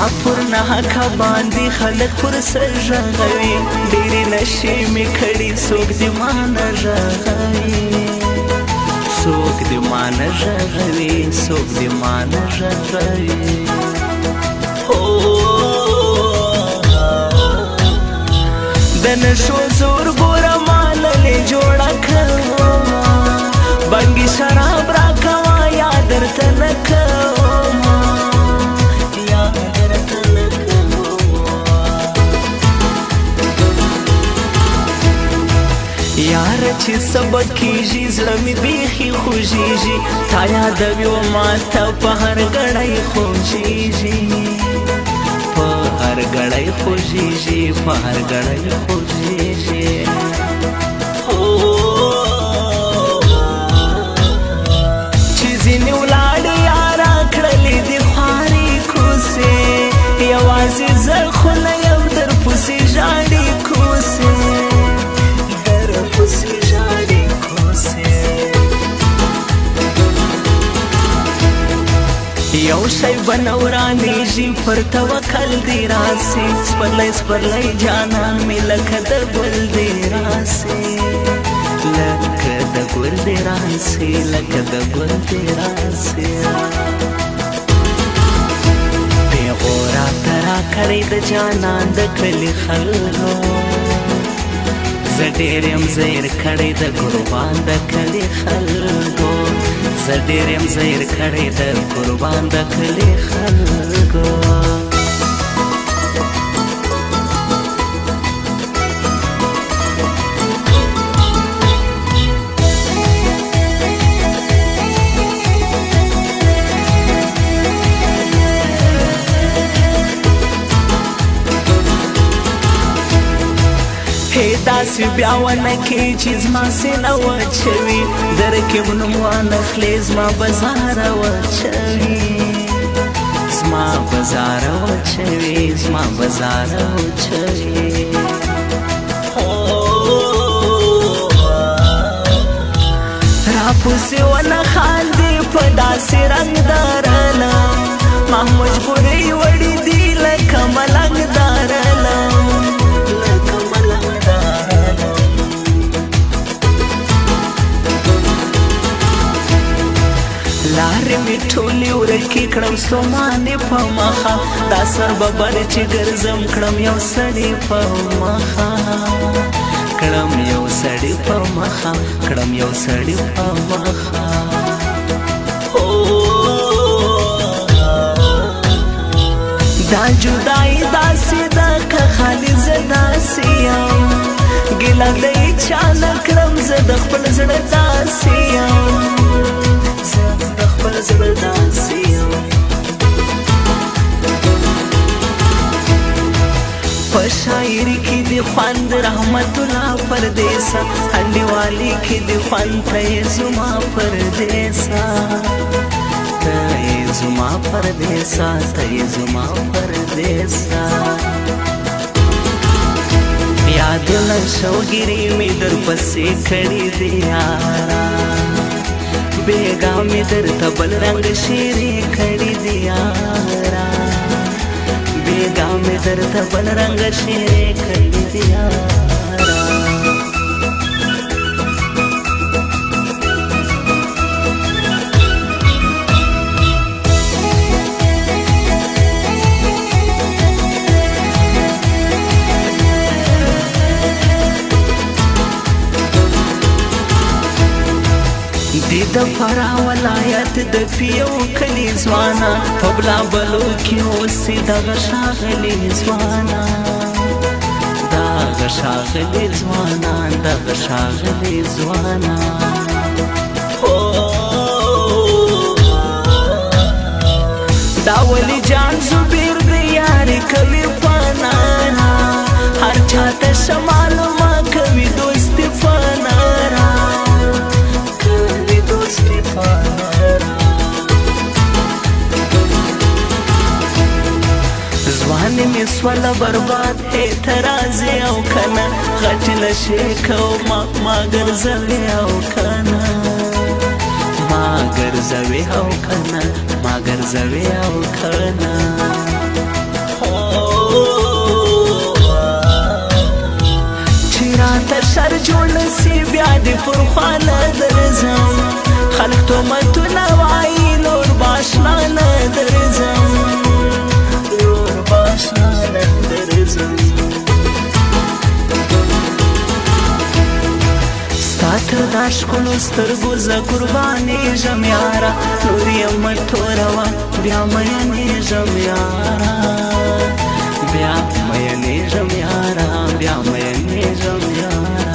زما پر نحق باندې خلک پر سر ژغوي ډېرې نشې مې کړي څوک دې ما نه ژغوي څوک دې ما نه ژغوي څوک دې ما نه ژغوي د نشو زور ګوره ما للې جوړه کړمه بنګي شراب راکوه یا درته نه کومه یا درته نه کومه یاره چې سبا کېږي زړه مې بیخي خوږېږي تا یادوي و ما ته په هر ګړی خوږېږي په هر ګړی خوږېږي په هر ګړی خوږېږي چې ځینې ولاړې یاره کړلې دې خوارې کوڅې یوازې زه خو نه یم درپسې ژاړې کوڅې درپسې ژاړې کوڅې یو شی به نه ورانېږي پر توکل دې راسې سپرلی سپرلی جانان مې لکه د ګل دې راسې لکه د ګل دې راسې لکه د ګل دې راسې پیغوره ته راکړې د جانان د کلي خلکو زه ډېر یم زیر کړی د قربان د کلي خلکو زه ډېر یم زیر کړی د قربان د کلي خلکو داسې بیا ونه کې چې زما سینه وچوي د رقیب نوم وانخلې زما بزاره وچوي زما بزاره وچوي زما بزاره وچوي راپسې ونه خاندې په داسې رنګ دارلم ما مجبورې وړې دي لکه ملنګ دارلم لارې مې ټولې ورکې کړم ستومانې په مخه دا سر ببر چې ګرځم کړم یو سړي په مخه کړم یو سړي په مخه کړم یو سړي په مخه دا جدایي داسې ده که خالي زه داسې یم ګیله د هېچا نه کړم زه د خپل زړه داسې یم په شاعري کې دې خوند رحمت الله پردیسا انډیوالي کې دې خوند ته یې زما پردیسا ته یې زما پردیسا ته یې زما پردیسا یادونه شوګیري مې درپسې کړي دي یاره بیگا می در تبل رنگ شیری کړی دی یارا بیگا می در تبل رنگ شیری کړی دی یارا د فرا ولایت د پیو کلی ځوانا په بلا بلو کې اوسې دغه ښاغلي ځوانا دغه ښاغلي ځوانا دغه ښاغلي ځوانا دا ولی جان زبیر د یارې کوي فنانا هر چاته شمال ما کوي دوستي فنانا ځواني مې سوله برباد اعتراض او کنه غټ نشې کومه ما ګرځوي او کنه ما ګرځوي او کنه ما ګرځوي او کنه ورسی بیا دی پر خواله درزم خلق تومتونه وایی نور باشنا ندرزم نور باشنا ندرزم ستاتر داشکلو سترگو ز قربانی جم یارا نور یم توروا بیا مینی جم یارا بیا مینی جم یارا بیا مینی جم یارا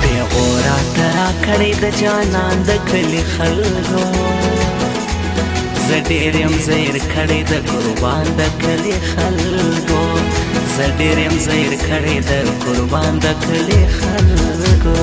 پیغورا ترا کړی د جانان د کلی خلکو زه ډېر یم زیر کړی د قربان د کلی خلکو زه ډېر یم زیر کړی د قربان د کلی خلکو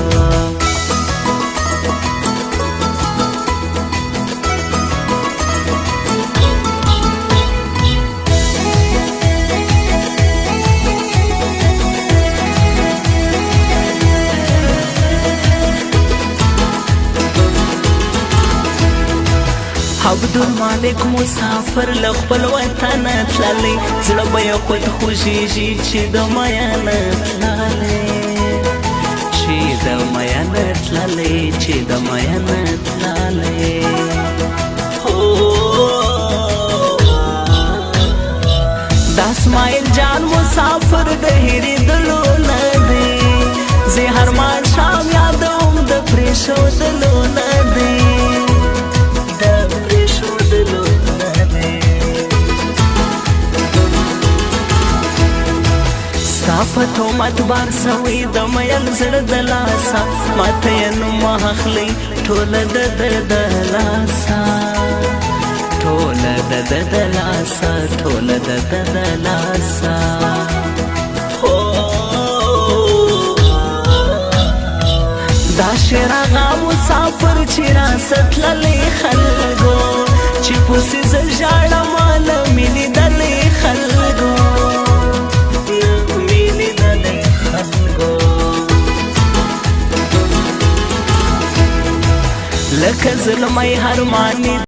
عبدالمالک مسافر لخپل وطن تللی زړه به یې خود خوږېږي چې د میین تللی چې د میین تللی چې د میین تللی د اسماعیل جان مسافر د هېرېدلو نه دی زه هر ماښام یادوم د پرېښودلو نه دی په تهمت بار سوی د میل زړه د لاسه ماته یې نوم اخلئ ټوله د ده د لاسه ټوله د ده د لاسه ټوله د ده د لاسه دا شعر هغه مسافر چې راسه تللی خلکو چې پسې زه ژاړم له مینې دلې خلکو لکه زلمی هرمانی